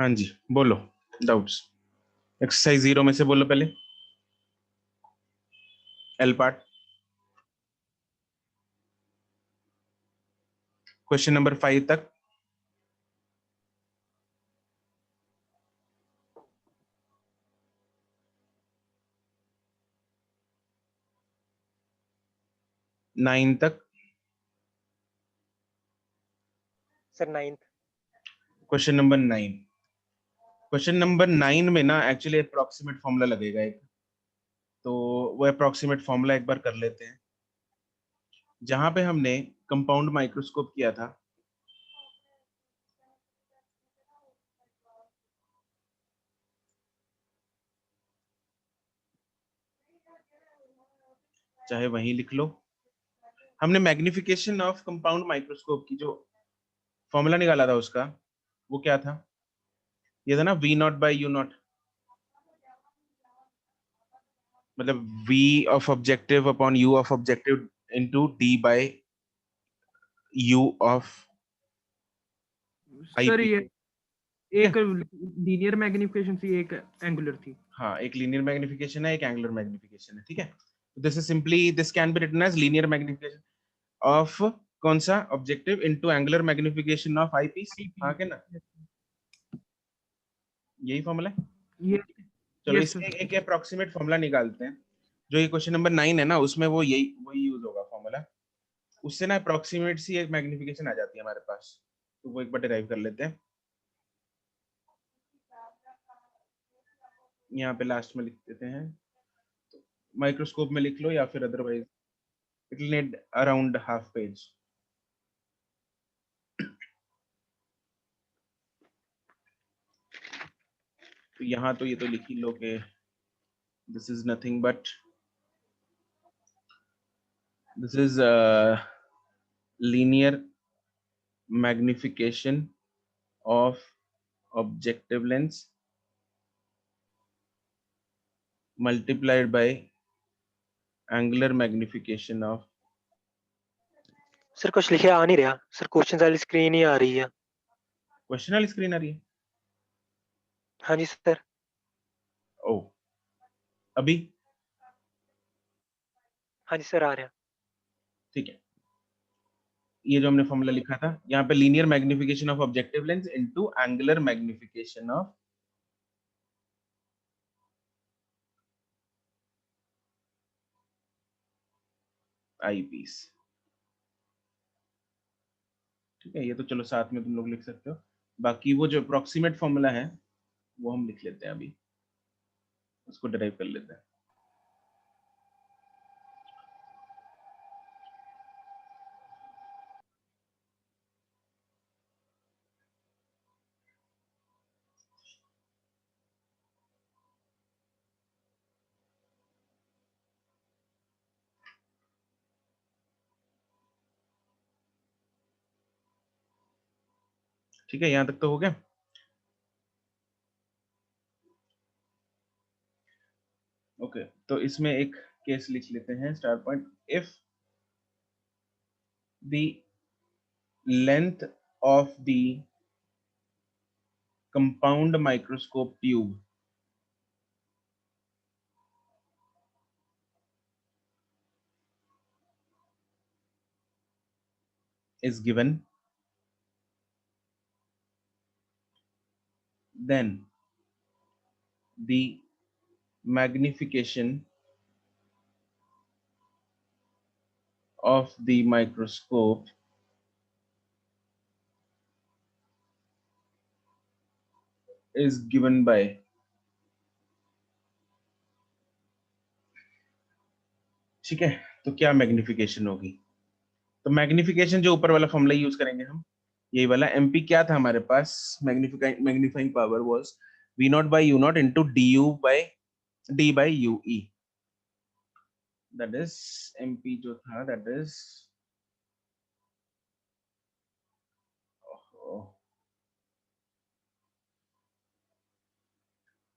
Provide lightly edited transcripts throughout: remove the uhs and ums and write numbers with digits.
हाँ जी, बोलो doubts. Exercise 0 में से बोलो पहले, एल पार्ट। क्वेश्चन नंबर 5 तक। नाइन तक। Sir 9th। Question number 9। Question number 9 में ना एक्चुअली अप्रोक्सीमेट फॉर्मूला लगेगा एक, तो वो अप्रोक्सीमेट फॉर्मूला एक बार कर लेते हैं। जहां पे हमने कंपाउंड माइक्रोस्कोप किया था, चाहे वहीं लिख लो। हमने मैग्निफिकेशन ऑफ कंपाउंड माइक्रोस्कोप की जो फॉर्मूला निकाला था उसका, वो क्या था? ये था ना V not by U not, मतलब V of objective upon U of objective into D by U of sir IP. ये ठीक एक है, लीनियर मैग्निफिकेशन थी, एक एंगुलर थी। हाँ, एक लीनियर मैग्निफिकेशन है, एक एंगुलर मैग्निफिकेशन है। ठीक है, this is simply, this can be written as linear magnification of कौन सा objective into angular magnification of eyepiece. हाँ के ना, यही फॉर्मूला है। ये चलो यस इसके सर। एक अप्रोक्सीमेट फॉर्मूला निकालते हैं। जो ये क्वेश्चन नंबर 9 है ना, उसमें वो यही वही यूज होगा फॉर्मूला। उससे ना अप्रोक्सीमेट सी एक मैग्निफिकेशन आ जाती है हमारे पास, तो वो एक बार डिराइव कर लेते हैं। यहाँ पे लास्ट में लिख देते हैं, माइक्रोस्कोप में लिख लो या फिर otherwise it will need around half page. तो यहाँ तो ये तो लिख ही लो कि this is nothing but this is linear magnification of objective lens multiplied by angular magnification of। Sir कुछ लिखे आ नहीं रहा सर, क्वेश्चन वाली स्क्रीन ही आ रही है। क्वेश्चन वाली स्क्रीन आ रही है? हाँ जी सर। ओ, अभी? हाँ जी सर, आ रहा है। ठीक है, ये जो हमने फॉर्मूला लिखा था यहाँ पे, linear magnification of objective lens into angular magnification of eyepiece. ठीक है, ये तो चलो साथ में तुम लोग लिख सकते हो। बाकी वो जो अप्रोक्सीमेट फॉर्मूला है वो हम लिख लेते हैं अभी, उसको डिराइव कर लेते हैं। ठीक है, यहाँ तक तो हो गया। ओके, तो इसमें एक केस लिख लेते हैं, star point. If the length of the compound microscope tube is given, then the magnification of the microscope is given by, ठीक है, तो क्या मैग्निफिकेशन होगी? तो मैग्निफिकेशन जो ऊपर वाला फॉर्मूला यूज करेंगे हम, यही वाला। एमपी क्या था हमारे पास? Magnifying power was V not by U not into D U by D by U E. That is MP जो था, that is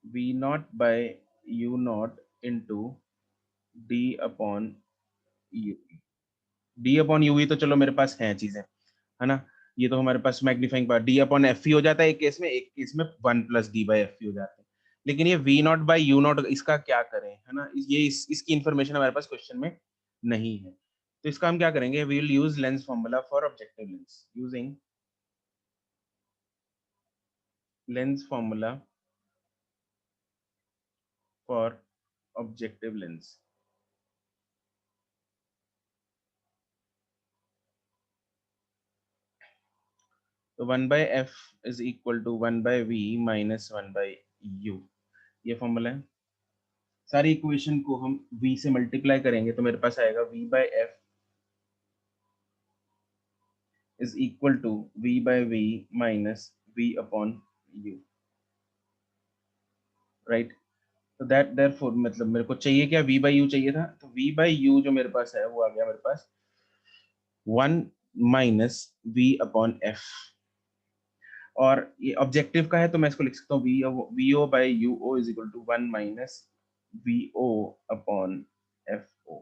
V not by U not into D upon U. D upon U तो चलो मेरे पास है चीजें, है ना। ये तो हमारे पास magnifying power D upon F ही हो जाता है एक केस में 1+d/f ही हो जाता है। लेकिन ये v0/u0 इसका क्या करें, है ना, इसकी इंफॉर्मेशन हमारे पास क्वेश्चन में नहीं है। तो इसका हम क्या करेंगे, we will use lens formula for objective lens using lens formula for objective lens. तो 1/f is equal to 1/v minus 1/u, ये फॉर्मूला है। सारी इक्वेशन को हम v से मल्टीप्लाई करेंगे तो मेरे पास आएगा v/f is equal to v/v minus v upon u, right. तो दैट देयरफॉर मतलब मेरे को चाहिए क्या, v/u चाहिए था, तो v/u जो मेरे पास है वो आ गया मेरे पास 1 माइनस v अपॉन f। और ये ऑब्जेक्टिव का है तो मैं इसको लिख सकता हूँ vo/uo is equal to 1 minus vo upon fo।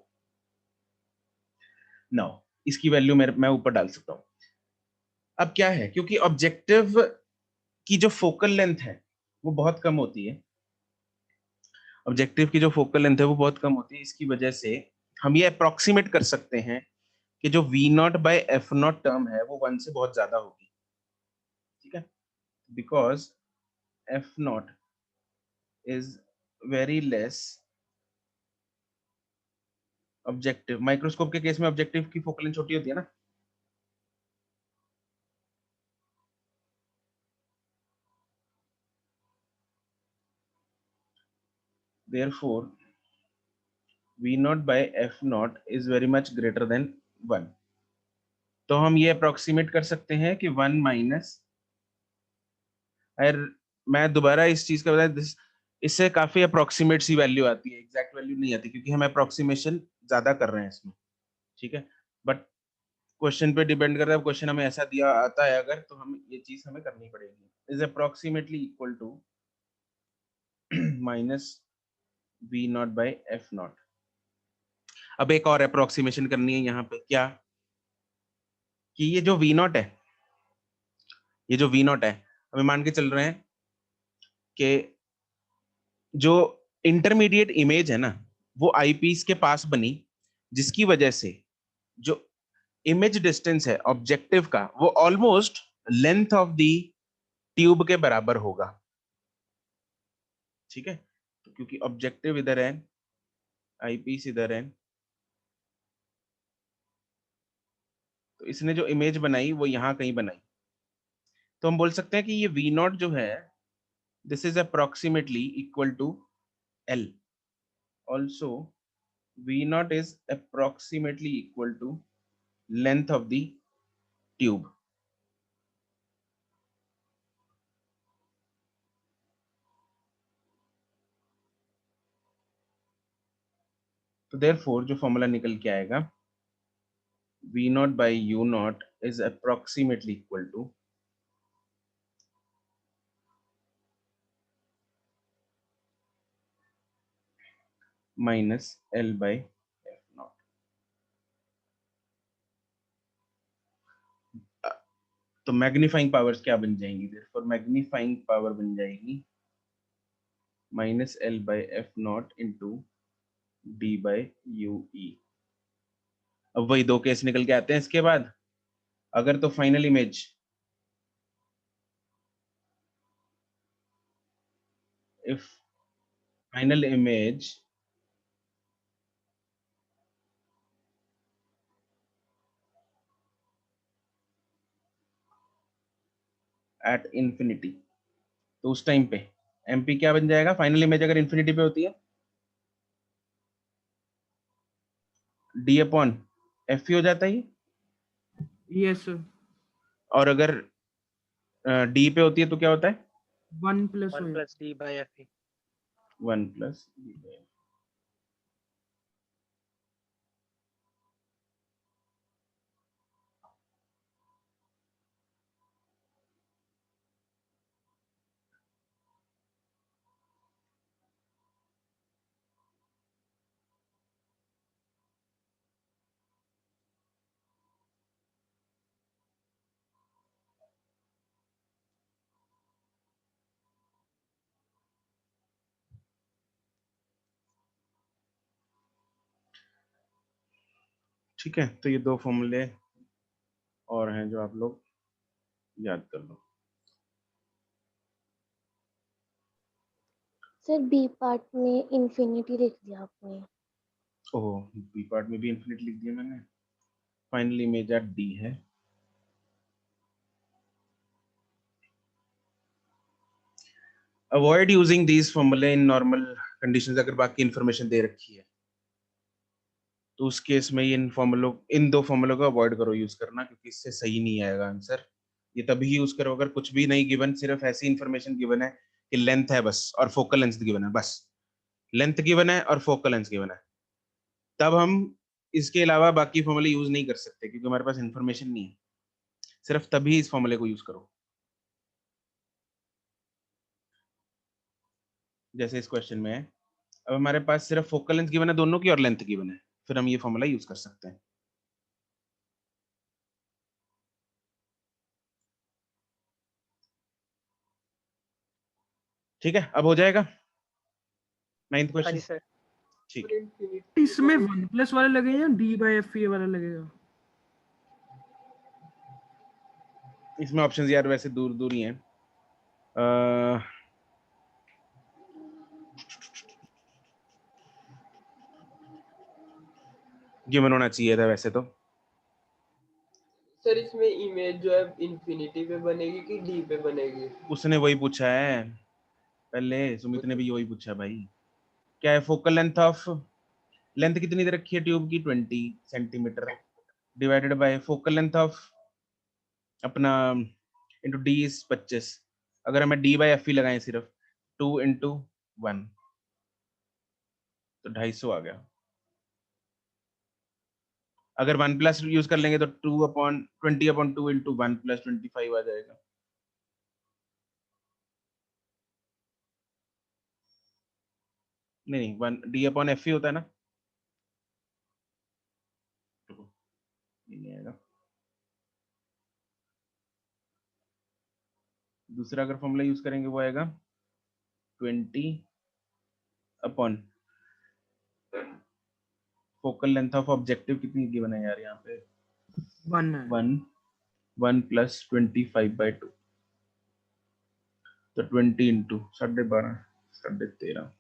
Now इसकी वैल्यू मैं ऊपर डाल सकता हूँ। अब क्या है, क्योंकि ऑब्जेक्टिव की जो फोकल लेंथ है वो बहुत कम होती है, ऑब्जेक्टिव की जो फोकल लेंथ है वो बहुत कम होती है, इसकी वजह से हम ये अप्रोक्सीमेट कर सकते हैं कि जो v0/f0 टर्म है वो 1 से बहुत ज्यादा होगी, ठीक है, because f0 is very less objective. Microscope के केस में ऑब्जेक्टिव की फोकल लेंथ छोटी होती है ना, therefore v0/f0 is very much greater than 1। तो हम ये अप्रोक्सीमेट कर सकते हैं कि 1 माइनस, अगर मैं दोबारा इस चीज का बता, इससे काफी अप्रोक्सीमेट सी वैल्यू आती है, एग्जैक्ट वैल्यू नहीं आती क्योंकि हम अप्रोक्सीमेशन ज्यादा कर रहे हैं इसमें, ठीक है। बट क्वेश्चन पे डिपेंड करता है, क्वेश्चन हमें ऐसा दिया आता है अगर, तो हम ये चीज हमें करनी पड़ेगी। Is approximately equal to minus v0/f0। अब एक और अप्रोक्सीमेशन करनी है यहाँ पे, क्या कि ये जो v0 है, ये जो v0 है, हमें मान के चल रहे हैं कि जो इंटरमीडिएट इमेज है ना वो आईपीस के पास बनी, जिसकी वजह से जो इमेज डिस्टेंस है ऑब्जेक्टिव का वो almost length of the tube के बराबर होगा, ठीक है। तो क्योंकि ऑब्जेक्टिव इधर है, आईपीस इधर है, तो इसने जो इमेज बनाई वो यहां कहीं बनाई। तो हम बोल सकते हैं कि ये v0 जो है this is approximately equal to l। Also v0 is approximately equal to length of the tube। तो therefore जो फॉर्मूला निकल के आएगा v0/u0 is approximately equal to minus l/f0। तो मैग्नीफाइंग पावर्स क्या बन जाएंगी, therefore मैग्नीफाइंग पावर बन जाएगी minus l/f0 into d/ue। अब वही दो केस निकल के आते हैं इसके बाद। अगर तो final image, if final image at infinity, तो उस टाइम पे एमपी क्या बन जाएगा, फाइनल इमेज अगर इन्फिनिटी पे होती है डी अपॉन एफ ही हो जाता है ये, यस सर, और अगर डी पे होती है तो क्या होता है 1 plus 1 plus d by f। 1+। ठीक है, तो ये दो फॉर्मूले और हैं जो आप लोग याद कर लो। सर बी पार्ट में इंफिनिटी लिख दिया आपने। ओह, बी पार्ट में भी इन्फिनिट लिख दिया मैंने। फाइनली मेजर डी है। अवॉइड यूजिंग दीज फॉर्मूले इन नॉर्मल कंडीशंस। अगर बाकी इंफॉर्मेशन दे रखी है तो उस केस में इन दो फॉर्मूलों को अवॉइड करो यूज करना, क्योंकि इससे सही नहीं आएगा आंसर। ये तभी यूज करो अगर कुछ भी नहीं गिवन, सिर्फ ऐसी इंफॉर्मेशन गिवन है कि लेंथ है बस और फोकल लेंथ गिवन है, बस लेंथ गिवन है और फोकल लेंथ गिवन है, तब हम इसके अलावा बाकी फॉर्मूले यूज नहीं कर सकते क्योंकि हमारे पास इंफॉर्मेशन नहीं है। सिर्फ तभी इस फॉर्मूले को यूज करो। जैसे इस क्वेश्चन में है, अब हमारे पास सिर्फ फोकल लेंथ गिवन है दोनों की और लेंथ गिवन है, फिर हम ये फॉर्मूला यूज कर सकते हैं। ठीक है, अब हो जाएगा 9th हाँ क्वेश्चन। जी सर। ठीक। इसमें 1+ वाला लगेगा या D/F ये वाला लगेगा? इसमें ऑप्शंस यार वैसे दूर दूर ही हैं। गिवन होना चाहिए था वैसे तो। सर इसमें इमेज जो है इन्फिनिटी पे बनेगी कि डी पे बनेगी? उसने वही पूछा है पहले, सुमित ने भी वही पूछा भाई। क्या है फोकल लेंथ ऑफ, लेंथ कितनी दे रखी है ट्यूब की 20 centimetre divided by focal length of अपना इंटू डी इज 25। अगर हमें डी बाई एफ ही लगाएं सिर्फ 2 × 1 तो 250 आ गया। अगर 1+ यूज कर लेंगे तो 2/20/2 × 1 + 25 आ जाएगा। नहीं 1 D/F ही होता है ना, ये नहीं आएगा। दूसरा अगर फॉर्मूला यूज करेंगे वो आएगा 20 upon focal length of objective कितनी गिवन है यार यहाँ पे, 1 है। 1 + 25/2 तो 20 × 12.5 13.5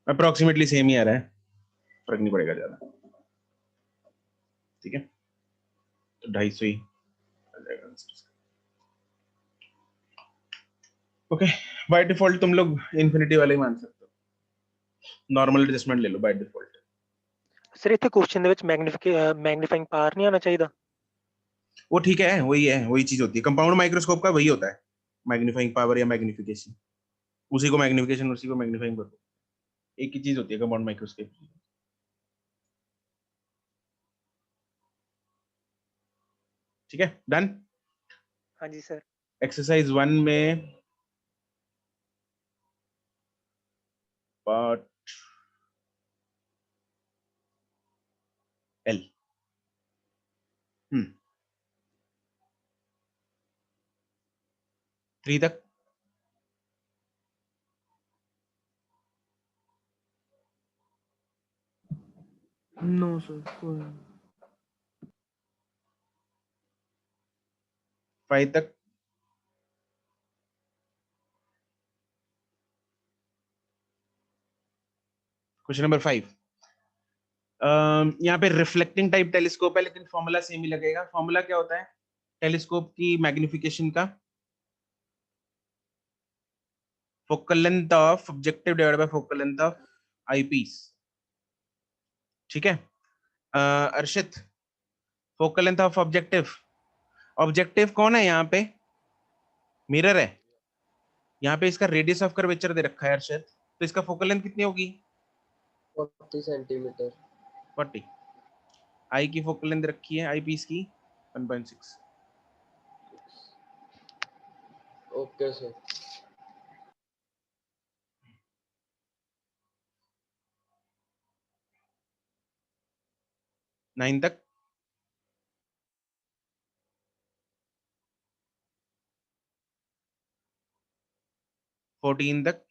अप्रोक्सीमेटली सेम ही आ रहा है, फर्क नहीं पड़ेगा ज्यादा। ठीक है, तो 250 ही आ जाएगा आंसर। ओके, बाय डिफॉल्ट तुम लोग इन्फिनिटी वाले ही मान सकते हो, नॉर्मल एडजस्टमेंट ले लो बाय डिफॉल्ट। सर इतने क्वेश्चन ਦੇ ਵਿੱਚ मैग्नीफाइंग पावर नहीं आना चाहिए? वो ठीक है, वही चीज होती है कंपाउंड माइक्रोस्कोप का, वही होता है मैग्नीफाइंग पावर या मैग्निफिकेशन। उसी को मैग्निफिकेशन, उसी को मैग्नीफाइंग पावर, एक ही चीज होती है कंपाउंड माइक्रोस्कोप। ठीक है, डन। हाँ जी सर। एक्सरसाइज 1 में पार्ट एल 3 तक नो सर, कोई 5 तक क्वेश्चन नंबर 5। यहाँ पे रिफ्लेक्टिंग टाइप टेलीस्कोप है लेकिन फॉर्मूला सेम ही लगेगा। फॉर्मूला क्या होता है टेलीस्कोप की मैग्निफिकेशन का? Focal length of objective divided by focal length of eyepiece. ठीक है, Arshit focal length of objective, objective कौन है यहाँ पे? मिरर है। यहाँ पे इसका रेडियस ऑफ कर्वेचर दे रखा है अर्शित, तो इसका फोकल लेंथ कितनी होगी? 40 सेंटीमीटर। 40। आई की फोकल लेंथ रखी है आई पीस की 1.6। Okay sir. 9 तक फोर्टीन तक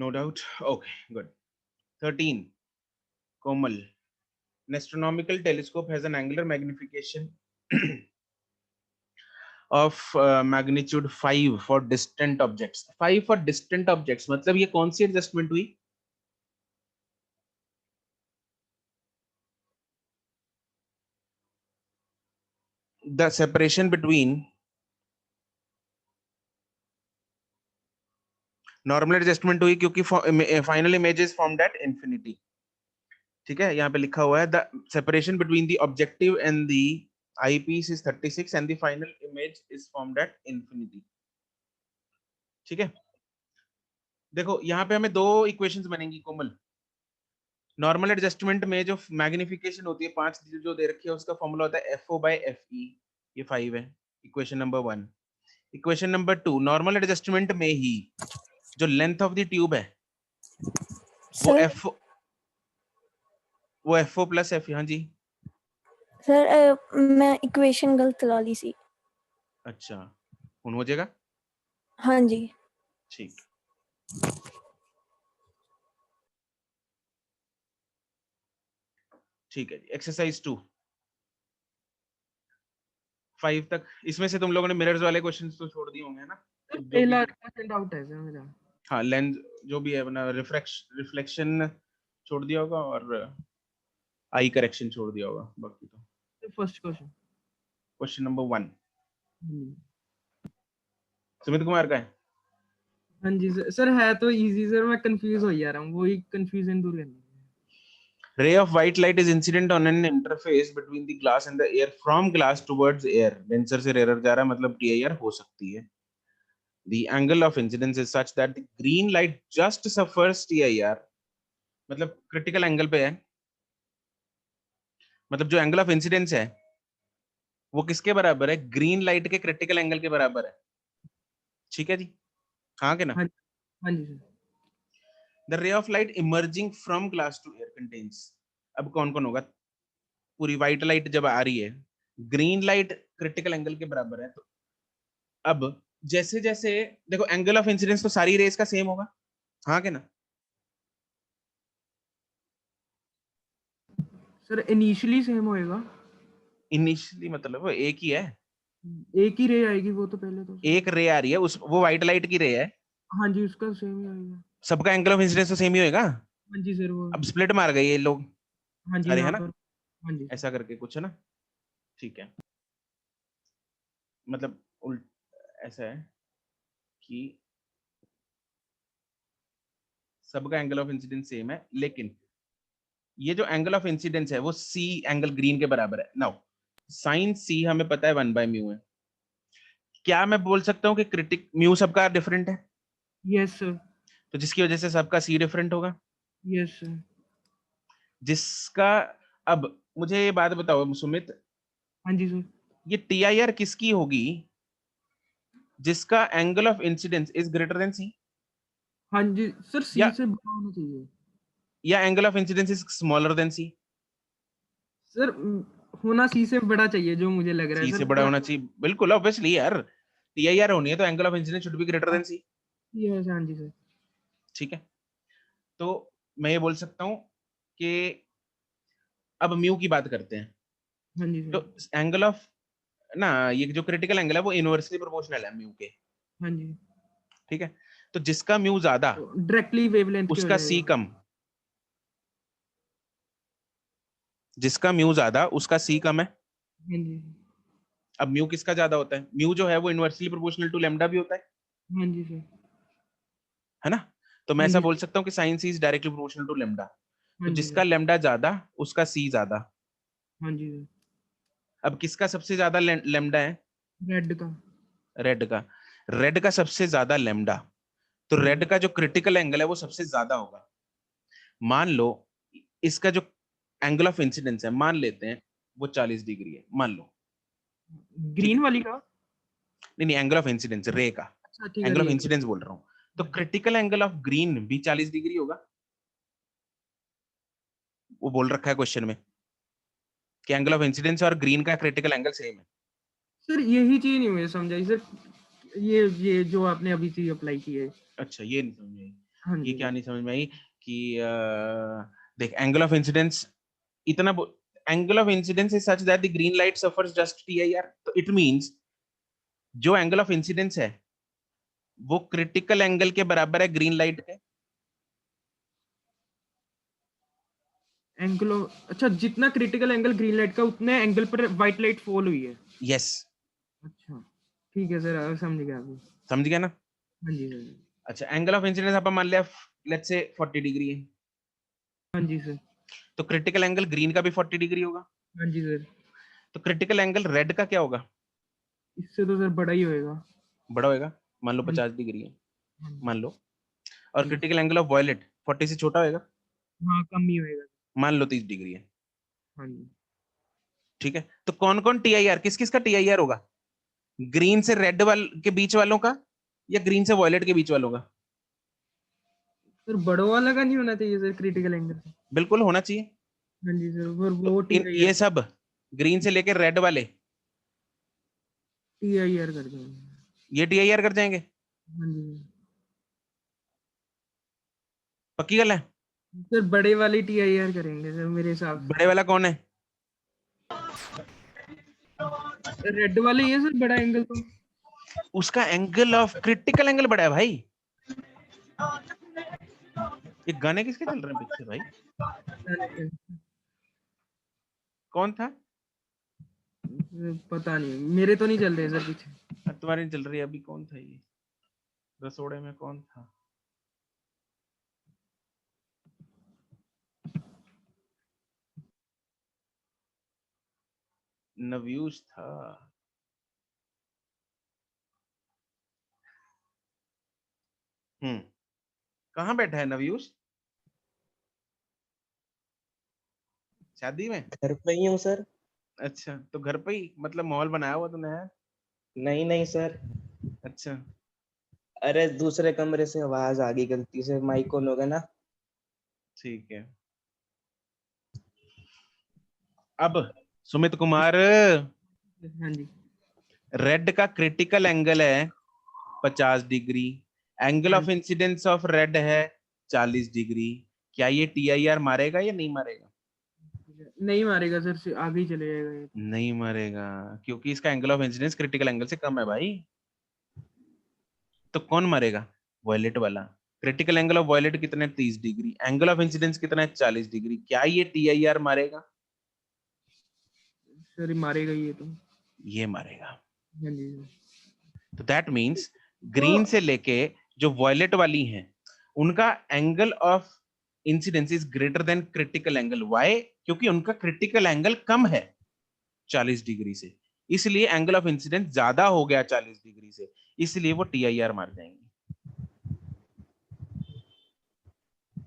No doubt. Okay, good. 13. Komal. An astronomical telescope has an angular magnification of magnitude 5 for distant objects. 5 for distant objects. मतलब ये कौन सी एडजस्टमेंट हुई? The separation between normal adjustment हुई क्योंकि final image is formed at infinity. ठीक है, यहाँ पे लिखा हुआ है the separation between the objective and the eyepiece is 36 and the final image is formed at infinity. ठीक है, देखो यहाँ पे हमें दो इक्वेशंस बनेंगी कोमल. नॉर्मल एडजस्टमेंट में जो मैग्निफिकेशन होती है 5 जो दे रखी है उसका फॉर्मूला होता है FO by FE. ये 5 है, equation number 1. Equation number 2, normal adjustment में ही जो लेंथ ऑफ द ट्यूब है वो FO प्लस F. हाँ जी सर मैं इक्वेशन गलत ला ली सी. अच्छा, हुन हो जाएगा. हाँ जी. ठीक, ठीक है जी. एक्सरसाइज 2 5 तक. इसमें से तुम लोगों ने मिरर्स वाले क्वेश्चंस तो छोड़ दिए होंगे, है ना? सर जो पहला भी- क्वेश्चन डाउट है सर मेरा. हाँ, लेंस जो भी है अपना रिफ्लेक्शन छोड़ दिया होगा और आई करेक्शन छोड़ दिया होगा. बाकी तो first question. Question number 1 Sumit Kumar का है. हाँ जी सर है तो इजी सर, मैं कंफ्यूज हो जा रहा हूँ, वही कंफ्यूजन दूर करनी है. Ray of white light is incident on an interface between the glass and the air from glass towards air. Denser से rarer जा रहा है, मतलब TIR हो सकती है. The angle of incidence is such that the green light just suffers TIR. मतलब critical angle पे है. मतलब जो angle of incidence है वो किसके बराबर है? ग्रीन लाइट के क्रिटिकल एंगल के बराबर है. ठीक है जी, हाँ के ना? हाँ जी sir. The ray of light emerging from glass to air contains. अब कौन कौन होगा? पूरी व्हाइट लाइट जब आ रही है, ग्रीन लाइट क्रिटिकल एंगल के बराबर है, तो अब जैसे जैसे देखो एंगल ऑफ इंसिडेंस तो सारी रेस का सेम होगा, हाँ के ना? सर इनिशियली सेम होएगा. इनिशियली मतलब वो एक ही है. एक ही रे आएगी वो तो पहले तो. एक रे आ रही है, उस वो व्हाइट लाइट की रे है, हाँ जी उसका सेम ही आएगा. सबका एंगल ऑफ इंसिडेंस तो सेम ही होएगा. हाँ जी सर वो. अब स्प्लिट मार गए ये लोग हाँ जी सारे, है यहाँ ना? पर. हाँ जी ऐसा करके कुछ है ना. ठीक है, मतलब ऐसा है कि सबका एंगल ऑफ इंसिडेंस सेम है, लेकिन ये जो एंगल ऑफ इंसिडेंस है वो सी एंगल ग्रीन के बराबर है. नाउ साइन सी हमें पता है 1/μ है. क्या मैं बोल सकता हूँ कि क्रिटिक म्यू सबका डिफरेंट है, यस सर. तो जिसकी वजह से सबका सी डिफरेंट होगा. Yes sir. जिसका अब मुझे ये बात बताओ सुमित, हाँ जी सर. ये TIR किसकी होगी जिसका angle of incidence is greater than C, हाँ जी सर सी या से बड़ा होना चाहिए. या angle of incidence is smaller than C? Sir होना सी से बड़ा चाहिए जो मुझे लग रहा है सी सर. से बड़ा होना चाहिए, बिल्कुल ऑब्वियसली यार. TIR होनी है तो angle of incidence should be greater than C. Yes हाँ जी सर. ठीक है, तो मैं ये बोल सकता हूँ कि अब म्यू की बात करते हैं. हाँ जी तो सर. एंगल ऑफ ना, ये जो क्रिटिकल एंगल है वो इनवर्सली प्रोपोर्शनल है म्यू के. हाँ जी. ठीक है, तो जिसका म्यू ज्यादा डायरेक्टली वेवलेंथ उसका सी कम, जिसका म्यू ज्यादा उसका सी कम है. हाँ जी. अब म्यू किसका ज्यादा होता है? म्यू जो है वो इनवर्सली प्रोपोर्शनल टू लैम्डा भी होता है, हाँ जी सर. है ना? तो मैं हाँ ऐसा जी. बोल सकता हूँ कि sine C is directly proportional to lambda. तो हाँ जी जिसका सर. लैम्डा ज्यादा उसका सी ज्यादा. हाँ जी सर. अब किसका सबसे ज्यादा लैम्डा है? रेड का. रेड का. रेड का सबसे ज्यादा लैम्डा, तो रेड का जो क्रिटिकल एंगल है वो सबसे ज्यादा होगा. मान लो इसका जो एंगल ऑफ इंसिडेंस है, मान लेते हैं वो 40 डिग्री है, मान लो. ग्रीन वाली का. नहीं नहीं, एंगल ऑफ इंसिडेंस रे का, अच्छा ठीक है. एंगल ऑफ रे का. इंसिडेंस बोल रहा हूँ. तो क्रिटिकल एंगल ऑफ ग्रीन भी 40 डिग्री होगा. वो बोल रखा है क्वेश्चन में कि एंगल ऑफ इंसिडेंस और ग्रीन का क्रिटिकल एंगल सेम है. सर यही चीज नहीं मुझे समझाई सर, ये जो आपने अभी चीज अप्लाई की है. अच्छा, ये नहीं समझे. हाँ ये जी क्या नहीं समझ में आई कि देख एंगल ऑफ इंसिडेंस इतना angle of incidence is such that the green light suffers just TIR, तो इट मींस जो एंगल ऑफ इंसिडेंस है वो क्रिटिकल एंगल के बराबर है ग्रीन लाइट के। एंगल अच्छा, जितना क्रिटिकल एंगल ग्रीन लाइट का उतने एंगल पर व्हाइट लाइट फॉल हुई है। यस, अच्छा ठीक है सर, अब समझ गया अभी। समझ गया ना। हाँ जी सर। अच्छा एंगल ऑफ इंसिडेंस अपन मान लिया लेट्स से 40 डिग्री है, हाँ जी सर। तो क्रिटिकल एंगल ग्रीन का भी 40 डिग्री होगा। हाँ जी सर। तो क्रिटिकल एंगल रेड का क्या होगा? इससे तो सर बड़ा ही होएगा। बड़ा होएगा, मान लो हाँ 50 डिग्री है हाँ जी। मान लो, और हाँ जी। क्रिटिकल एंगल ऑफ वॉयलेट 40 से छोटा होएगा, हाँ, कम ही होएगा। मान लो 30 डिग्री है। हाँ जी। ठीक है, तो कौन कौन टीआईआर, किस किस का टीआईआर होगा? ग्रीन से रेड वाल के बीच वालों का या ग्रीन से वॉयलेट के बीच वालों का? सर बड़ों वाला का नहीं होना चाहिए सर क्रिटिकल एंगल। बिल्कुल होना चाहिए। हाँ जी सर, और तो वो टी इन आई ये आर, सब ग्रीन से लेकर रेड वाले TIR कर देंगे। ये टीआईआर कर जाएंगे। हाँ जी पक्की गल है? सर, बड़े वाले TIR करेंगे सर मेरे हिसाब बड़े वाला कौन है? से। रेड वाले ही है सर बड़ा एंगल तो। उसका एंगल ऑफ क्रिटिकल एंगल बड़ा है भाई। ये गाने किसके चल रहे हैं पीछे भाई? कौन था? पता नहीं, मेरे तो नहीं चल रहे सर पीछे। तुम्हारे नहीं चल रही है अभी, कौन था ये रसोड़े में, कौन था? नव्यूज था। कहाँ बैठा है नव्यूज? शादी में? घर पे ही हूँ सर। अच्छा, तो घर पे ही मतलब माहौल बनाया हुआ तूने है? नहीं नहीं सर, अच्छा अरे दूसरे कमरे से आवाज आ गई, गलती से माइक ऑन हो गया ना। ठीक है। अब सुमित कुमार, हाँ जी। रेड का क्रिटिकल एंगल है 50 डिग्री, एंगल हाँ ऑफ इंसिडेंस ऑफ रेड है 40 डिग्री। क्या ये टीआईआर मारेगा या नहीं मारेगा? जी। नहीं मारेगा सर, आगे ही चले जाएगा ये। नहीं मारेगा, क्योंकि इसका angle of incidence critical angle से कम है भाई। तो कौन मारेगा? वॉयलेट वाला। क्रिटिकल एंगल ऑफ वॉयलेट कितना है? 30 डिग्री। एंगल ऑफ इंसिडेंस कितना है? 40 डिग्री। क्या ये टीआईआर मारेगा? सर मारेगा ये तो। ये मारेगा। हाँ जी तो दैट मींस ग्रीन से लेके जो वॉयलेट वाली हैं उनका angle of incidence is greater than critical angle. Why? क्योंकि उनका क्रिटिकल एंगल कम है 40 डिग्री से, इसलिए एंगल ऑफ इंसिडेंस ज्यादा हो गया 40 डिग्री से, इसलिए वो टीआईआर मार जाएंगे।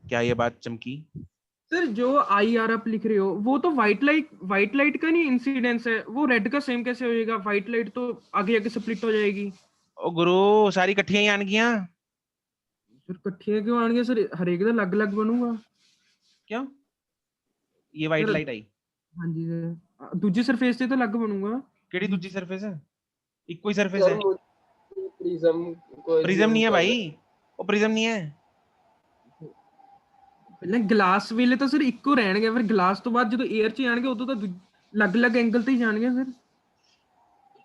क्या ये बात चमकी? सर, जो IR आप लिख रहे हो वो तो व्हाइट लाइट का नहीं इंसिडेंस है, वो रेड का सेम कैसे होएगा? व्हाइट लाइट तो आगे आगे स्प्लिट हो जाएगी। ओ गुरु, सारी कट्ठियां ही आनगियां। सर कट्ठे क्यों आएंगे सर, हर एक का अलग अलग बनूंगा। क्यों? ये वाइट सर लाइट आई, हाँ जी सर, दूजी सरफेस से तो अलग बनूंगा। केड़ी दूजी सरफेस है? इको ही सरफेस सर है। मुझे प्रिज्म को प्रिज्म assume नहीं है कर भाई, रहे वो प्रिज्म नहीं है। ਪਹਿਲਾਂ ਗਲਾਸ ਵੇਲੇ ਤਾਂ ਸਰ ਇੱਕੋ ਰਹਿਣਗੇ, ਫਿਰ ਗਲਾਸ ਤੋਂ ਬਾਅਦ ਜਦੋਂ 에ਅਰ 'ਚ ਜਾਣਗੇ ਉਦੋਂ ਤਾਂ ਅਲੱਗ-ਅਲੱਗ ਐਂਗਲ ਤੇ ਹੀ ਜਾਣਗੇ ਸਰ।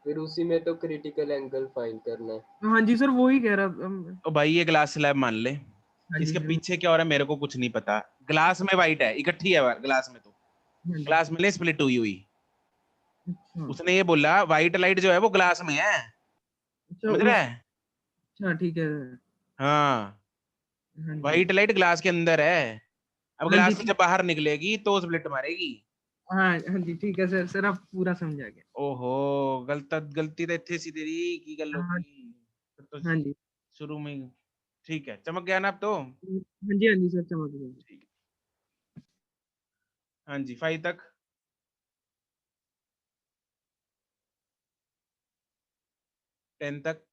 फिर उसी में तो क्रिटिकल एंगल फाइंड करना है। हाँ जी सर, वो ही कह रहा। ओ भाई ये ग्लास स्लैब मान ले, हाँ जी इसके सर। पीछे क्या हो रहा है मेरे को कुछ नहीं पता। ग्लास में वाइट है, इकट्ठी है ग्लास में, तो हाँ जी। ग्लास में ले स्प्लिट हुई हुई। अच्छा उसने ये बोला व्हाइट लाइट जो है वो ग्लास में है, अच्छा समझ रहा है? अच्छा ठीक है सर। हाँ, हाँ जी। व्हाइट लाइट ग्लास के अंदर है, अब हाँ जी ग्लास से ठीक। जब बाहर निकलेगी तो स्प्लिट मारेगी। हाँ हाँ जी ठीक है सर, सर आप पूरा समझा गया। ओहो, गलती तो इतनी सी तेरी की गल हाँ होगी। फिर तो हाँ जी। शुरू में ही ठीक है, चमक गया ना अब तो? हाँ जी सर, समझ गया। ठीक है। हाँ जी 5 तक। 10 तक।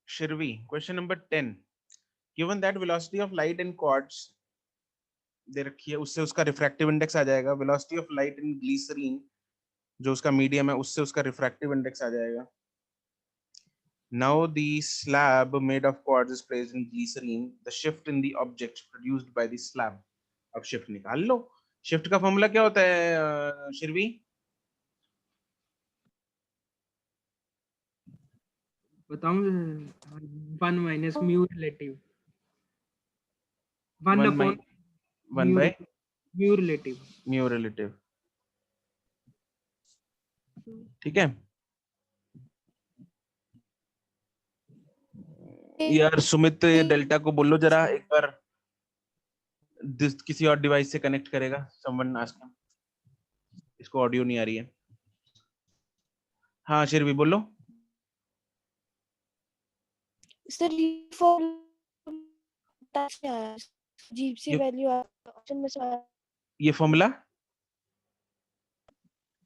Shirvi, question number 10. Given that velocity of light in quartz दे रखी है, उससे उसका रिफ्रैक्टिव इंडेक्स आ जाएगा। Velocity of light in glycerine, जो उसका मीडियम है, उससे उसका रिफ्रैक्टिव इंडेक्स आ जाएगा। Now the slab made of quartz is placed in glycerine. The shift in the object produced by the slab. अब शिफ्ट निकाल लो। शिफ्ट का फॉर्मूला क्या होता है शिरवी? बताऊं? 1 minus mu relative, 1 upon one by mu relative. Mu relative. ठीक है यार सुमित, डेल्टा को बोलो जरा एक बार, किसी और डिवाइस से कनेक्ट करेगा। समवन आस्क हिम, इसको ऑडियो नहीं आ रही है। हाँ शिरवी बोलो। सर ये फॉर्मूला से आया, अजीब सी ये- वैल्यू ऑप्शन में से आया। ये फॉर्मूला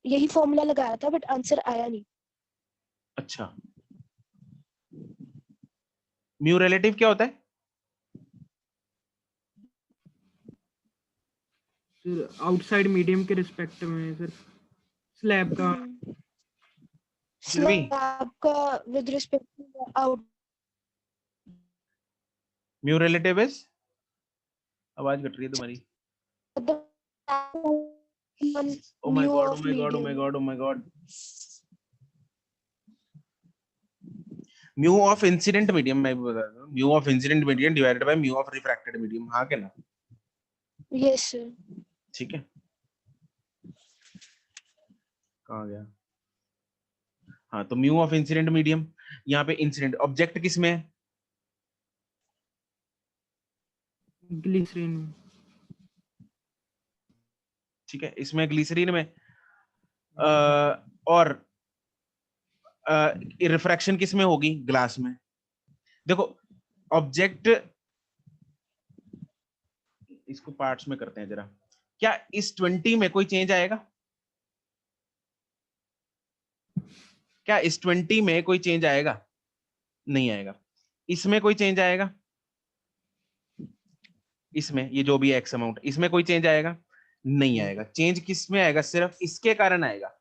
यही फॉर्मूला लगाया था बट आंसर आया नहीं। अच्छा, म्यू रिलेटिव क्या होता है? सर आउटसाइड मीडियम के रिस्पेक्ट में सर, स्लैब का। शिरवी, स्लैब का with respect to out. Mu relative is, आवाज कट रही है तुम्हारी। Oh my god, oh my god, oh my god, oh my god. Mu of incident medium, मैं भी बता रहा हूं, mu of incident medium divided by mu of refracted medium. हाँ क्या ना? Yes sir. ठीक है, कहाँ गया? हाँ, तो म्यू ऑफ इंसिडेंट मीडियम, यहाँ पे इंसिडेंट ऑब्जेक्ट किस में है? ग्लिसरीन। ठीक है, इसमें ग्लिसरीन में। और रिफ्रैक्शन किस में होगी? ग्लास में। देखो ऑब्जेक्ट, इसको पार्ट्स में करते हैं जरा। क्या इस 20 में कोई चेंज आएगा? क्या इस 20 में कोई चेंज आएगा? नहीं आएगा। इसमें कोई चेंज आएगा? इसमें ये जो भी है एक्स अमाउंट, इसमें कोई चेंज आएगा? नहीं आएगा। चेंज किस में आएगा? सिर्फ इसके कारण आएगा,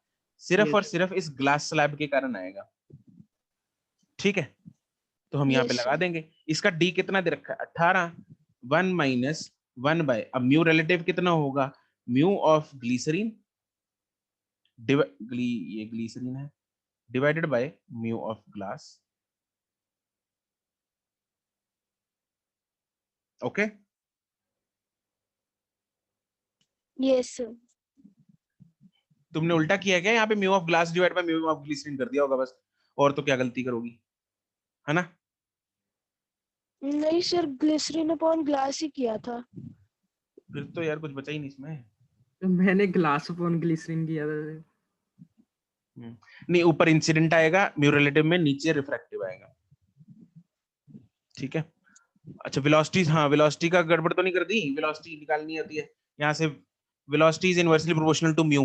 सिर्फ और सिर्फ इस ग्लास स्लैब के कारण आएगा। ठीक है, तो हम यहाँ पे लगा देंगे। इसका डी कितना दे रखा है? 18। 1 माइनस 1 बाय, अब म्यू रिलेटिव कितना होगा? म्यू ऑफ ग्लिसरीन, ये ग्लिसरीन है, divided by mu of glass. Okay, yes sir. तुमने उल्टा किया क्या? यहाँ पे mu of glass divide by mu of glycerine कर दिया होगा बस, और तो क्या गलती करोगी, है ना? नहीं सर, ग्लिसरीन अपॉन ग्लास ही किया था। फिर तो यार कुछ बचा ही नहीं इसमें। तो मैंने ग्लास अपॉन ग्लिसरीन किया था। नहीं, ऊपर इंसिडेंट आएगा म्यू रिलेटिव में, नीचे रिफ्रैक्टिव आएगा। ठीक है, अच्छा वेलोसिटी, हाँ वेलोसिटी का गड़बड़ तो नहीं कर दी? वेलोसिटी निकालनी आती है यहाँ से, velocity is inversely proportional to mu,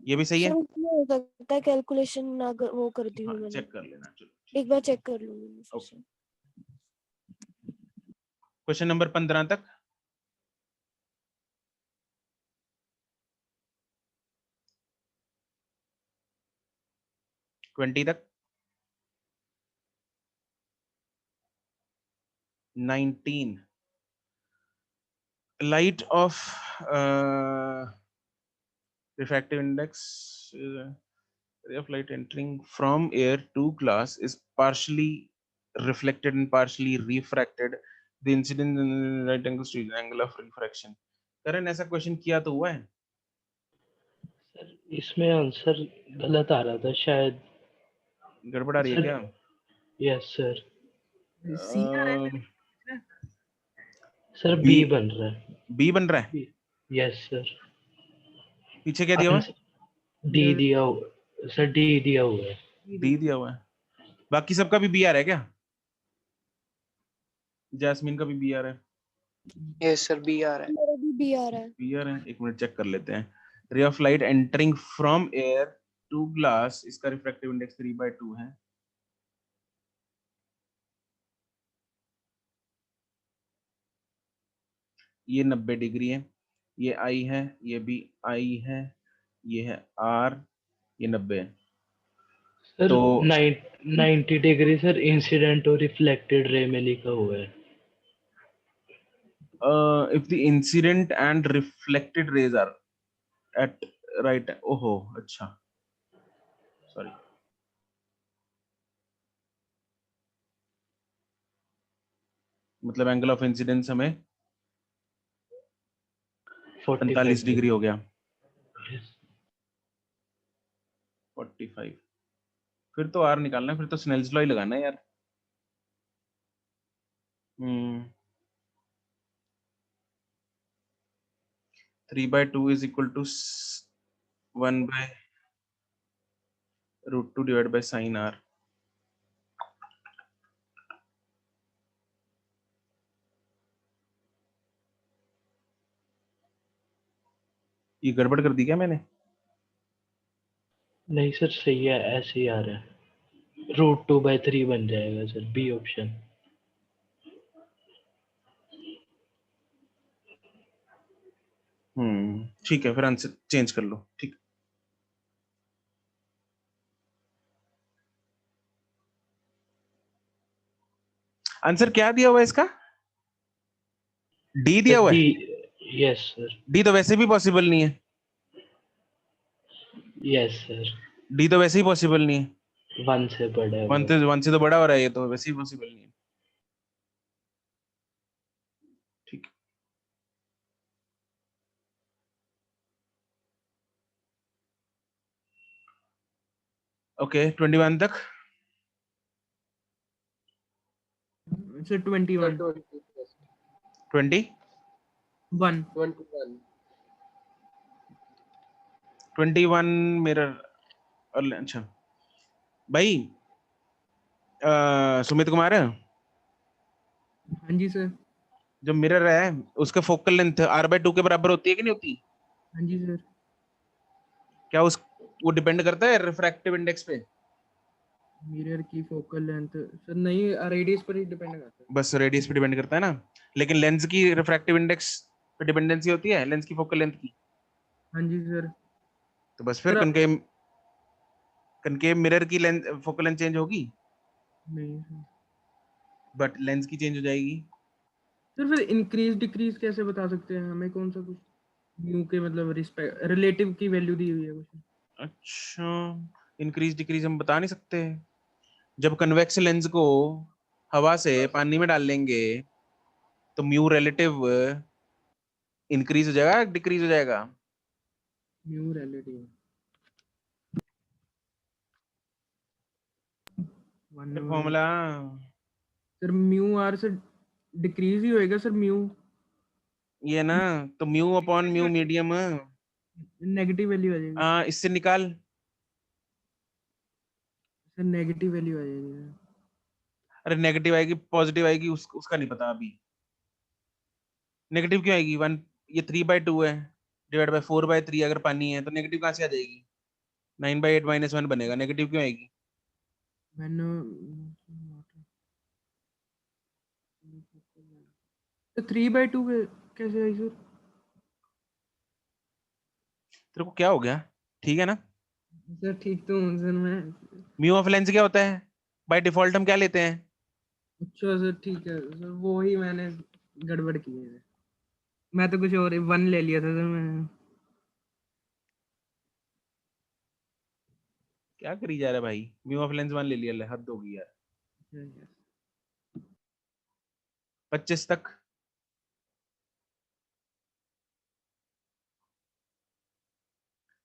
ये भी सही है। सर उसमें हो सकता है कैलकुलेशन ना वो कर दी हूँ हाँ, मैंने। चेक कर लेना, चलो। एक बार चेक कर लूंगी फिर से। क्वेश्चन नंबर 15 तक। ट्वेंटी तक, 19। Light of refractive index, ray of light entering from air to glass is partially reflected and partially refracted. The incident in the right angle to angle of refraction. करण, ऐसा question किया तो हुआ है? Sir इसमें answer गलत आ रहा था शायद। गड़बड़ आ रही है क्या? Yes sir. सी आ रहा है मेरे। सर बी बन रहा है। बी बन रहा है? Yes sir. पीछे क्या दिया हुआ है? डी दिया हुआ सर, डी दिया हुआ है। डी दिया हुआ है। बाकी सबका भी बी आ रहा है क्या? जैस्मिन का भी बी आ रहा है? यस सर, बी आ रहा है। मेरा भी बी आ रहा है। बी आ रहा है, एक मिनट चेक कर लेते हैं। Ray of light entering from air to glass, इसका रिफ्रैक्टिव इंडेक्स 3/2 है। ये 90 डिग्री है, ये आई है, ये भी आई है, ये है आर, ये 90 है। सर तो 90 डिग्री सर इंसिडेंट और रिफ्लेक्टेड रे में लिखा हुआ है। If the incident and reflected rays are at right, ओहो अच्छा सॉरी, मतलब एंगल ऑफ इंसिडेंस हमें 45 डिग्री हो गया, 45। फिर तो आर निकालना है, फिर तो स्नेल्स लॉ ही लगाना है यार। 3/2 is equal to 1/√2 divide by sine R. ये गड़बड़ कर दी क्या मैंने? नहीं सर सही है, ऐसे ही आ रहा है। √2/3 बन जाएगा सर, बी ऑप्शन। ठीक है, फिर आंसर चेंज कर लो। ठीक, आंसर क्या दिया हुआ है इसका? डी दिया हुआ है। Yes sir. डी तो वैसे भी पॉसिबल नहीं है, यस सर, डी तो वैसे ही पॉसिबल नहीं है, 1 से बड़ा है वो। 1 से तो बड़ा हो रहा है, ये तो वैसे ही पॉसिबल नहीं है। ठीक, ओके 21 तक। Sir 21 20 1 21 21 mirror. अच्छा भाई, सुमित कुमार, हाँ जी सर। जो मिरर है उसका फोकल लेंथ r/2 के बराबर होती है कि नहीं होती? हाँ जी सर। क्या उस वो डिपेंड करता है रिफ्रैक्टिव इंडेक्स पे? मिरर की फोकल लेंथ सर नहीं, रेडियस पर ही डिपेंड करता है। बस रेडियस पे डिपेंड करता है ना, लेकिन लेंस की रिफ्रैक्टिव इंडेक्स पे डिपेंडेंसी होती है लेंस की फोकल लेंथ की। हाँ जी सर। तो बस फिर सर कनकेव कनकेव मिरर की लेंथ फोकल लेंथ चेंज होगी, नहीं सर। बट लेंस की चेंज हो जाएगी। सर फिर इंक्रीज डिक्रीज कैसे बता सकते हैं? हमें कौन सा कुछ म्यू के मतलब रिस्पेक्ट रिलेटिव की वैल्यू दी हुई है कुछ? अच्छा, इंक्रीज डिक्रीज हम बता नहीं सकते। जब कन्वेक्स लेंस को हवा से पानी में डाल लेंगे तो म्यू रिलेटिव इंक्रीज हो जाएगा, डिक्रीज हो जाएगा? म्यू रिलेटिव फिर 1 फॉर्मूला सर म्यू आर से डिक्रीज ही होएगा सर म्यू। ये ना, तो mu upon mu medium negative value आ जाएगी इससे निकाल। सर, नेगेटिव वैल्यू आ जाएगी सर। अरे नेगेटिव आएगी पॉजिटिव आएगी, उसका नहीं पता अभी। नेगेटिव क्यों आएगी? 1, ये 3/2 है डिवाइड बाय 4/3, अगर पानी है तो नेगेटिव कहाँ से आ जाएगी? 9/8 -1 बनेगा, नेगेटिव क्यों आएगी? मैंने 3/2 कैसे आई सर? तेरे को क्या हो गया? ठीक है ना? सर ठीक तो हूँ सर मैं। म्यू ऑफ लेंस क्या होता है बाय डिफॉल्ट? हम क्या लेते हैं? अच्छा सर ठीक है सर, वो ही मैंने गड़बड़ की है। मैं तो कुछ और 1 ले लिया था सर मैं। क्या करी जा रहा है भाई? म्यू ऑफ लेंस 1 ले लिया, ले, हद होगी यार। 25 तक।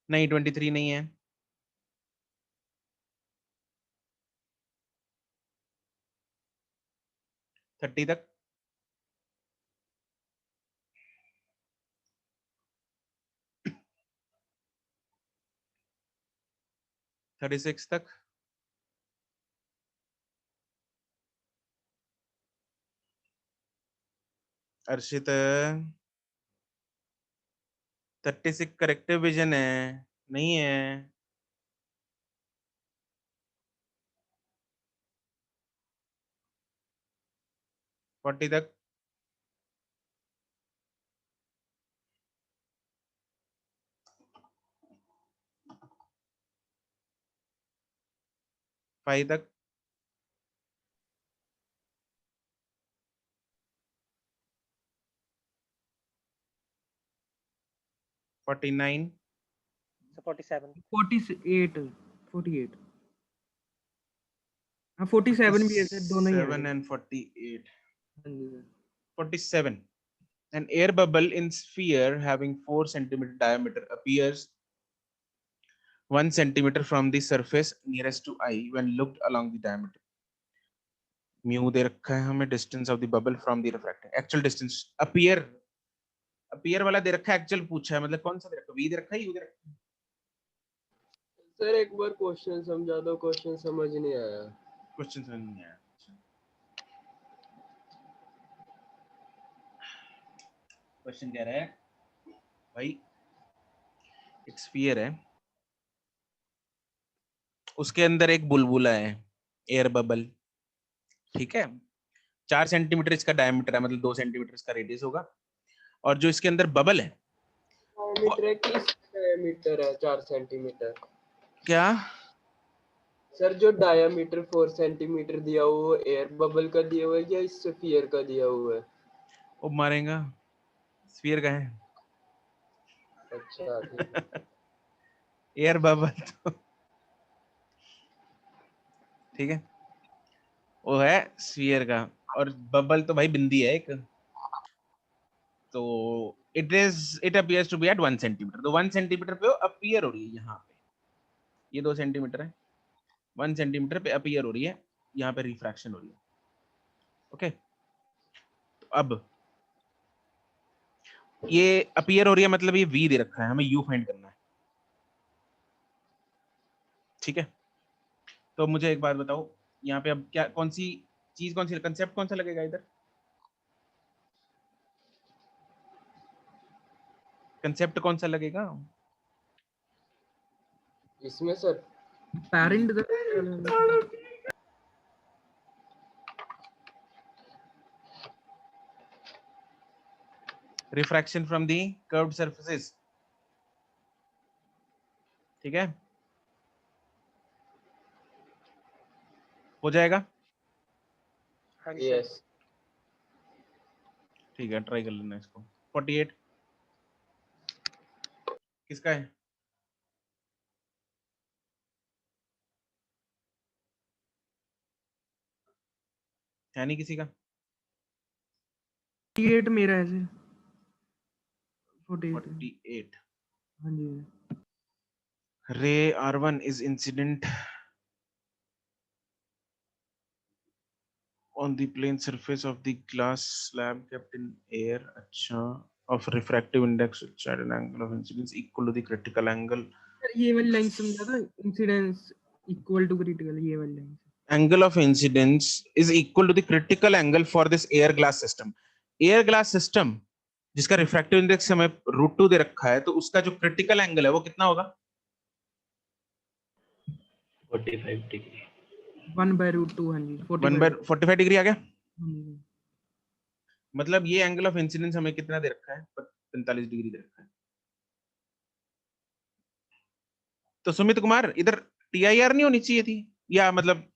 नहीं 23 नहीं है। 30 तक। 36 तक। अर्षित 36 करेक्टिव विजन है, नहीं है। 40 तक। 5 तक, $49, 47 48 48 हाँ 47 भी है सर, दोनों ही है 7 and 48. हाँ जी sir 47. An air bubble in sphere having 4 centimeter diameter appears 1 centimeter from the surface nearest to eye when looked along the diameter. Mu दे रखा है हमें, distance of the bubble from the refracting. Actual distance. Appear वाला दे रखा है, actual पूछा है, मतलब कौन सा दे रखा है? V दे रखा है, U दे रखा है? सर एक बार क्वेश्चन समझा दो, क्वेश्चन समझ नहीं आया। Question समझ नहीं आया। Question कह रहा है भाई एक स्फीयर है, उसके अंदर एक बुलबुला है, एयर बबल, ठीक है, 4 सेंटीमीटर इसका डायमीटर है, मतलब 2 सेंटीमीटर इसका रेडियस होगा, और जो इसके अंदर बबल है डायमीटर है, किस डायमीटर है 4 सेंटीमीटर? क्या सर जो डायमीटर 4 सेंटीमीटर दिया हुआ वो एयर बबल का दिया हुआ है या इस स्फीयर का दिया हुआ है? वो मारेगा, स्फीयर का है। अच्छा ठीक है। एयर बबल तो ठीक है, वो है स्फीयर का, और बबल तो भाई बिंदी है एक, तो it appears to be at 1 centimetre, तो 1 सेंटीमीटर पे अपीयर हो रही है, यहाँ पे ये 2 सेंटीमीटर है, 1 सेंटीमीटर पे अपीयर हो रही है, यहाँ पे रिफ्रैक्शन हो रही है। ओके, तो अब ये अपीयर हो रही है, मतलब ये v दे रखा है, हमें u फाइंड करना है, ठीक है। तो मुझे एक बात बताओ, यहाँ पे अब क्या, कौन सी चीज, कौन सी कंसेप्ट, कौन सा लगेगा इधर? कंसेप्ट कौन सा लगेगा? इसमें sir parent refraction from the curved surfaces, ठीक है, हो जाएगा, हाँ जी सर यस। ठीक है, ट्राई कर लेना इसको। 48 किसका है? है नहीं किसी का? 48 मेरा है सर 48 48 हाँ जी ray r1 is incident on the plane surface of the glass slab kept in air, अच्छा, of refractive index at an angle of incidence equal to the critical angle. Sir ये वाली लाइन समझा था, incidence equal to critical, ये वाली line Angle of incidence is equal to the critical angle for this air glass system. Air glass system जिसका refractive index हमें √2 दे रखा है, तो उसका जो क्रिटिकल एंगल है वो कितना होगा? 45 डिग्री 1/√2 हाँ जी 1/45 डिग्री आ गया, हाँ जी मतलब ये एंगल ऑफ इंसिडेंस हमें कितना दे रखा है? 45 डिग्री दे रखा है। तो सुमित कुमार, इधर TIR नहीं होनी चाहिए थी, या मतलब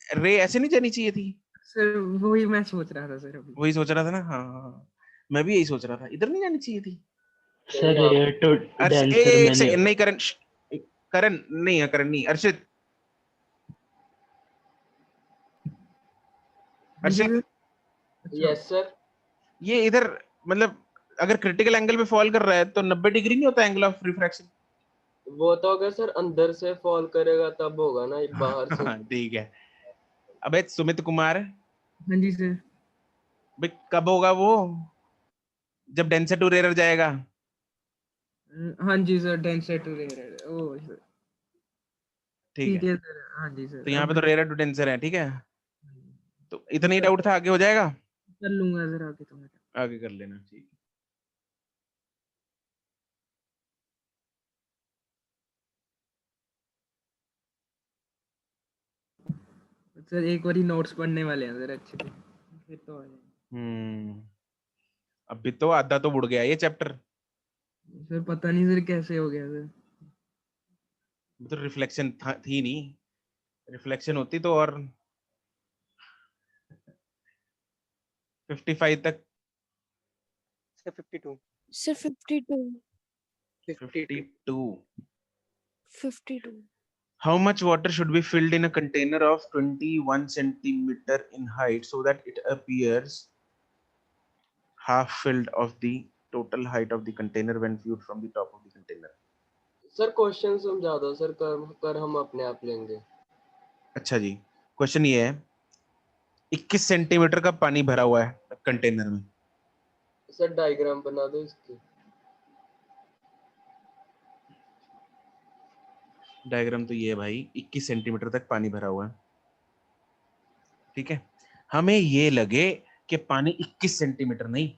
रे ऐसे नहीं जानी चाहिए थी? सर वही मैं सोच रहा था सर अभी। वही सोच रहा था ना, हाँ हाँ, मैं भी यही सोच रहा था, इधर नहीं जानी चाहिए थी। सर एयर टू डेंसर एक से मैंने नहीं, करण करण नहीं है, करण नहीं, अर्षित अर्षित यस सर। ये इधर मतलब अगर क्रिटिकल एंगल पे फॉल कर रहा है तो 90 डिग्री नहीं होता एंगल ऑफ रिफ्रैक्शन? वो तो अगर सर अंदर से फॉल करेगा तब होगा ना, बाहर से। ठीक है। अबे सुमित कुमार, हाँ जी सर भाई कब होगा वो? जब डेंसर टू रेयर जाएगा। हाँ जी सर डेंसर टू रेयर ओ सर ठीक ठीक है, है सर हाँ जी सर तो यहाँ पे अब तो रेयर टू डेंसर है, ठीक है, तो इतना ही डाउट था, आगे हो जाएगा, कर लूंगा सर आगे तो मैं आगे कर लेना, ठीक है। सर एक बार ही नोट्स पढ़ने वाले हैं सर अच्छे से, फिर तो आ जाएगा। अभी तो आधा तो बुड़ गया ये चैप्टर, सर पता नहीं सर कैसे हो गया सर। तो रिफ्लेक्शन थी नहीं, रिफ्लेक्शन होती तो और 55 तक, sir 52 sir 52 52. 52 How much water should be filled in a container of 21 centimeter in height so that it appears half filled of the total height of the container when viewed from the top of the container? Sir question समझा दो sir, कर हम अपने आप लेंगे। अच्छा जी, question ये है 21 सेंटीमीटर का पानी भरा हुआ है कंटेनर में। सर डायग्राम बना दो इसकी। डायग्राम तो ये है भाई, 21 सेंटीमीटर तक पानी भरा हुआ है, ठीक है। हमें ये लगे कि पानी 21 सेंटीमीटर नहीं,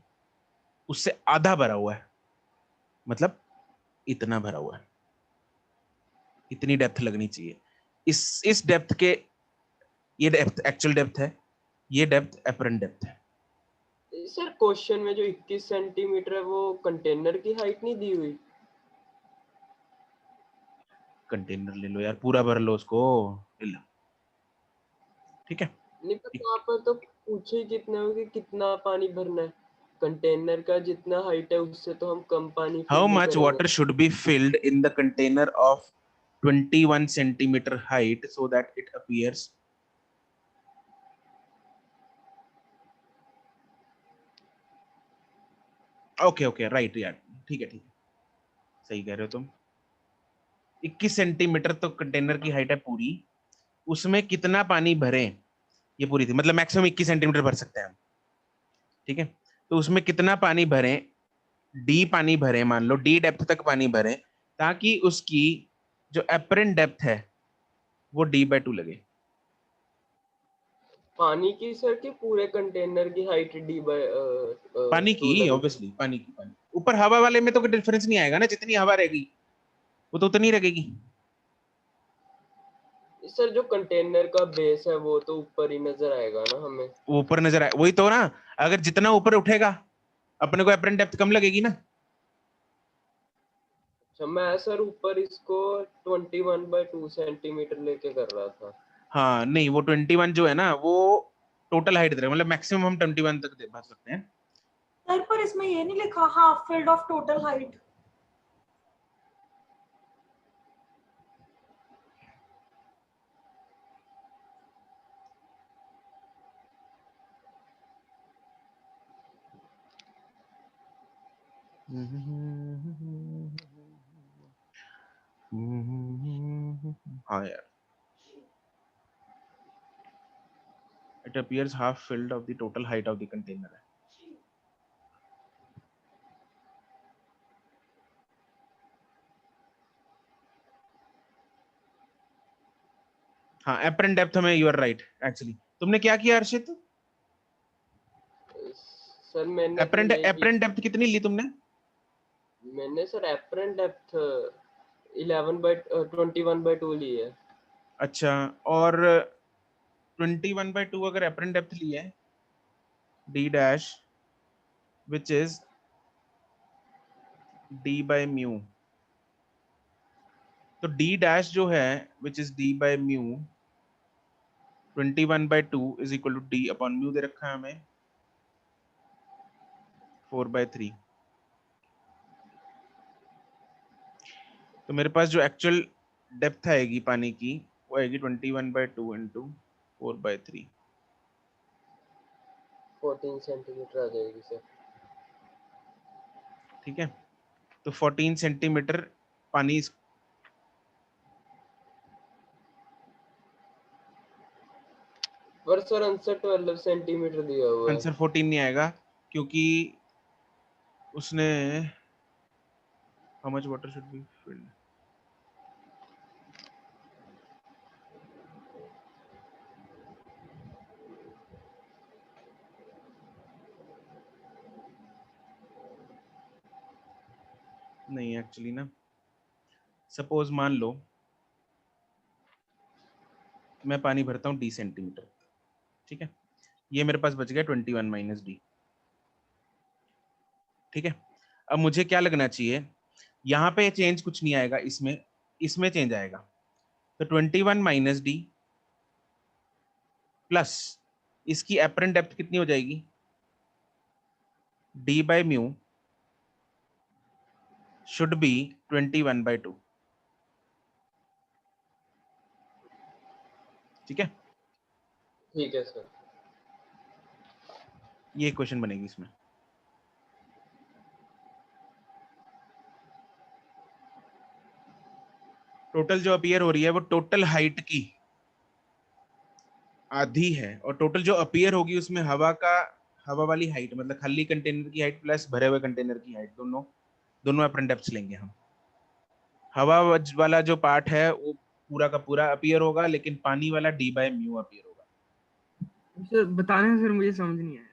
उससे आधा भरा हुआ है, मतलब इतना भरा हुआ है, इतनी डेप्थ लगनी चाहिए। इस डेप्थ के, ये डेप्थ एक्चुअल डेप्थ है, ये डेप्थ एपरेंट डेप्थ है। सर क्वेश्चन में जो 21 सेंटीमीटर है वो कंटेनर की हाइट नहीं दी हुई। कंटेनर ले लो यार, पूरा भर लो उसको, ले लो, ठीक है। नहीं पर वहाँ पर तो पूछे ही कितना होगी, कितना पानी भरना है। कंटेनर का जितना हाइट है उससे तो हम कम पानी How fill नहीं much करेंगे। water should be filled in the container of 21 centimeter height so that it appears? Okay right यार, ठीक है, सही कह रहे हो तुम। 21 सेंटीमीटर तो कंटेनर की हाइट है पूरी, उसमें कितना पानी भरे, ये पूरी थी, मतलब मैक्सिमम 21 सेंटीमीटर भर सकते हैं हम, ठीक है। तो उसमें कितना पानी भरे, डी पानी भरे, मान लो डी डेप्थ तक पानी भरे, ताकि उसकी जो एपरेंट डेप्थ है वो d/2 लगे। पानी की सर कि पूरे कंटेनर की हाइट पानी की, ऑब्वियसली पानी की, पानी ऊपर हवा वाले में तो कोई डिफरेंस नहीं आएगा ना, जितनी हवा रहेगी वो तो उतनी रहेगी। सर जो कंटेनर का बेस है वो तो ऊपर ही नजर आएगा ना हमें। ऊपर नजर आए, वही तो ना, अगर जितना ऊपर उठेगा अपने को एपरेंट डेप्थ कम लगेगी ना। अच्छा मैं सर ऊपर इसको 21/2 सेंटीमीटर लेके कर रहा था। हाँ नहीं, वो 21 जो है ना वो टोटल हाइट दे, मतलब मैक्सिमम हम 21 तक दे भर सकते हैं। सर पर इसमें ये नहीं लिखा half field of total height. हाँ यार, it appears half filled of the total height of the container है। हाँ एपरेंट डेप्थ में, यू आर राइट एक्चुअली। तुमने क्या किया अर्षित? सर मैंने एपरेंट डेप्थ कितनी ली तुमने? मैंने सर एपरेंट डेप्थ 21/2 ली है। अच्छा, और 21/2 अगर एपरेंट डेप्थ ली है, d dash which is d/μ, तो d डैश जो है which is d/μ 21/2 is equal to d/μ दे रखा है हमें 4/3। तो मेरे पास जो एक्चुअल डेप्थ आएगी पानी की वो आएगी 21/2 इंटू 4/3, 14 सेंटीमीटर आ जाएगी सर। ठीक है। तो 14 सेंटीमीटर पानी, पर सर आंसर 12 सेंटीमीटर दिया हुआ है। आंसर 14 नहीं आएगा क्योंकि उसने how much water should be filled, नहीं एक्चुअली ना, सपोज मान लो मैं पानी भरता हूँ d सेंटीमीटर, ठीक है, ये मेरे पास बच गया 21 माइनस d, ठीक है। अब मुझे क्या लगना चाहिए, यहाँ पे चेंज कुछ नहीं आएगा, इसमें चेंज आएगा। तो 21 माइनस d प्लस इसकी एपरेंट डेप्थ कितनी हो जाएगी, d by mu should be 21/2। ठीक है, ठीक है सर। ये क्वेश्चन बनेगी इसमें। टोटल जो अपीयर हो रही है वो टोटल हाइट की आधी है, और टोटल जो अपीयर होगी उसमें हवा वाली हाइट मतलब खाली कंटेनर की हाइट प्लस भरे हुए कंटेनर की हाइट, दोनों एपरेंट डेप्थ लेंगे हम। हवा वाला जो पार्ट है वो पूरा का पूरा अपीयर होगा, लेकिन पानी वाला d by mu अपीयर होगा। सर बताने सर मुझे समझ नहीं आया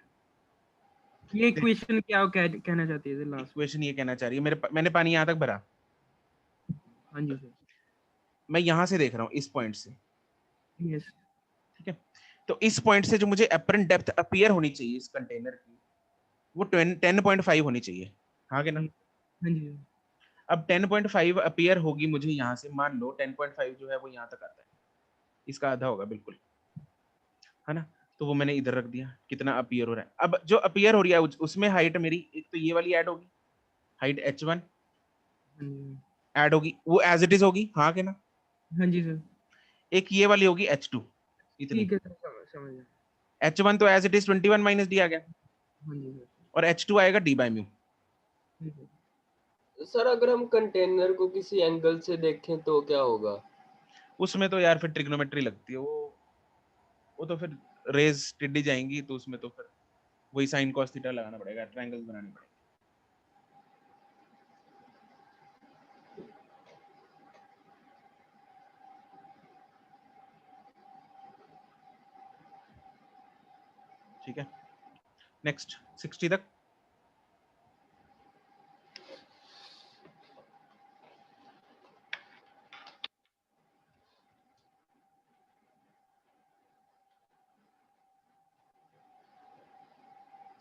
ये इक्वेशन क्या कहना चाहती है लास्ट। इक्वेशन ये कहना चाह रही है, मैंने पानी यहाँ तक भरा, हाँ जी सर। मैं यहाँ से देख रहा हूँ इस पॉइंट से, यस। ठीक है। तो इस पॉइंट से जो मुझे एपरेंट डेप्थ अपीयर होनी चाहिए इस कंटेनर की वो 10.5 होनी चाहिए, हाँ कि ना। हाँ जी। अब 10.5 अपीयर होगी मुझे यहाँ से, मान लो 10.5 जो है वो यहाँ तक आता है, इसका आधा होगा बिल्कुल, है ना। तो वो मैंने इधर रख दिया, कितना अपीयर हो रहा है। अब जो अपीयर हो रही है उसमें हाइट मेरी एक तो ये वाली ऐड होगी, हाइट h1 ऐड होगी, वो एज इट इज होगी, हाँ कि ना। हाँ जी सर। एक ये वाली होगी h2 इतनी, ठीक है सर, समझ गया। h1 तो as it is 21 minus D आ गया, हाँ जी सर। और h2 आएगा d by mu। ठीक है। सर अगर हम कंटेनर को किसी एंगल से देखें तो क्या होगा? उसमें तो यार फिर ट्रिग्नोमेट्री लगती है, वो तो फिर रेज टिड्डी जाएंगी, तो उसमें तो फिर वही साइन कॉस थीटा लगाना पड़ेगा, ट्रायंगल्स बनाने पड़ेंगे। ठीक है, नेक्स्ट 60 तक।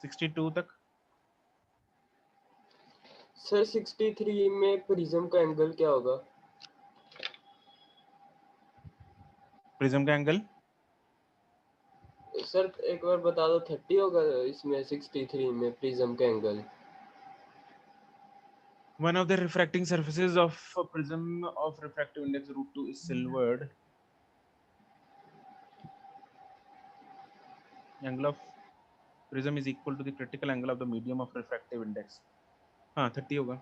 सिक्सटी टू तक। सर 63 में प्रिज्म का एंगल क्या होगा? प्रिज्म का एंगल सर एक बार बता दो, 30 होगा इसमें 63 में प्रिज्म का angle. one of the refracting surfaces of a prism of refractive index √2 is silvered. Angle of prism is equal to the critical angle of the medium of refractive index. हाँ 30 होगा।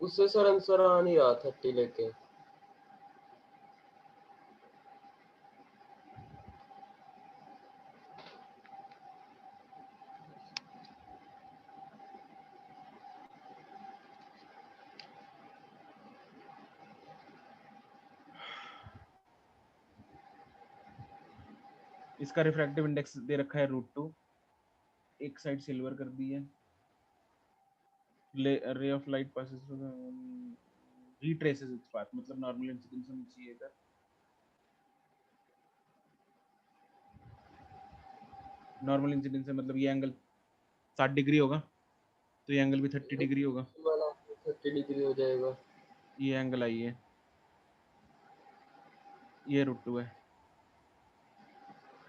उससे सर आंसर आ नहीं रहा 30 लेके। इसका refractive index दे रखा है √2, एक साइड सिल्वर कर दी है, रे of light passes retraces its path, मतलब नॉर्मल इंसिडेंस होनी चाहिए इधर, नॉर्मल इंसिडेंस है मतलब ये एंगल 60 डिग्री होगा, तो ये एंगल भी 30 डिग्री होगा, वाला 30 डिग्री हो जाएगा। ये एंगल आई है, ये √2 है,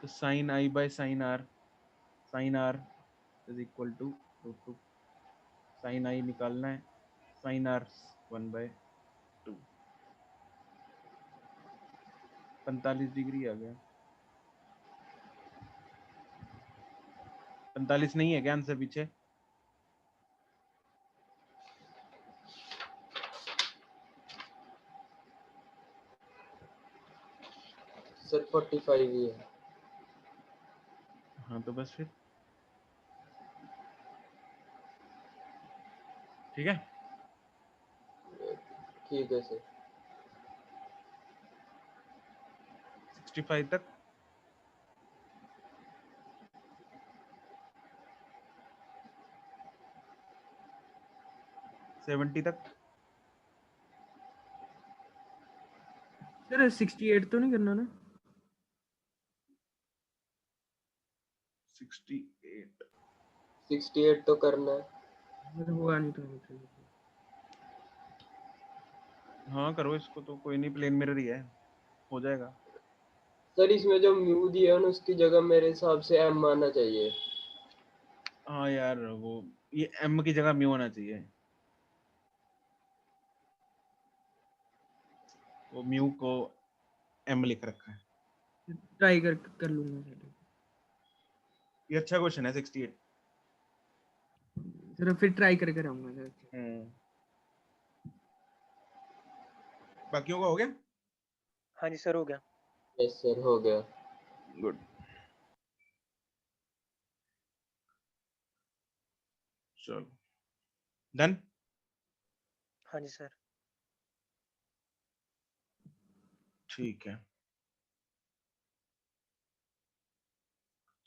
तो sine I by sine R is equal to √2, sine I निकालना है, साइन आर 1/2, 45 डिग्री आ गया। 45 नहीं है क्या आंसर पीछे? सर 45 ही है। हाँ तो बस फिर ठीक है। ठीक है सर। 65 तक। सेवेंटी तक। सर 68 तो नहीं करना ना? 68 68 तो करना है। मतलब होगा नहीं तो हाँ करो इसको, तो कोई नहीं, प्लेन मिरर ही है, हो जाएगा। सर इसमें जो म्यू दिया है ना उसकी जगह मेरे हिसाब से एम आना चाहिए। हाँ यार, वो ये एम की जगह म्यू होना चाहिए। वो म्यू को एम लिख रखा है। ट्राई कर लूंगा ये अच्छा क्वेश्चन है 68। सर, फिर ट्राई करके रहूंगा सर। बाकियों का हो गया? हाँ जी सर, हो गया। यस सर, हो गया। गुड। चलो डन। हाँ जी सर। ठीक है,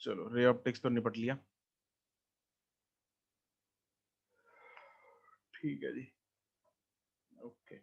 चलो रे ऑप्टिक्स तो निपट लिया। ठीक है जी, ओके।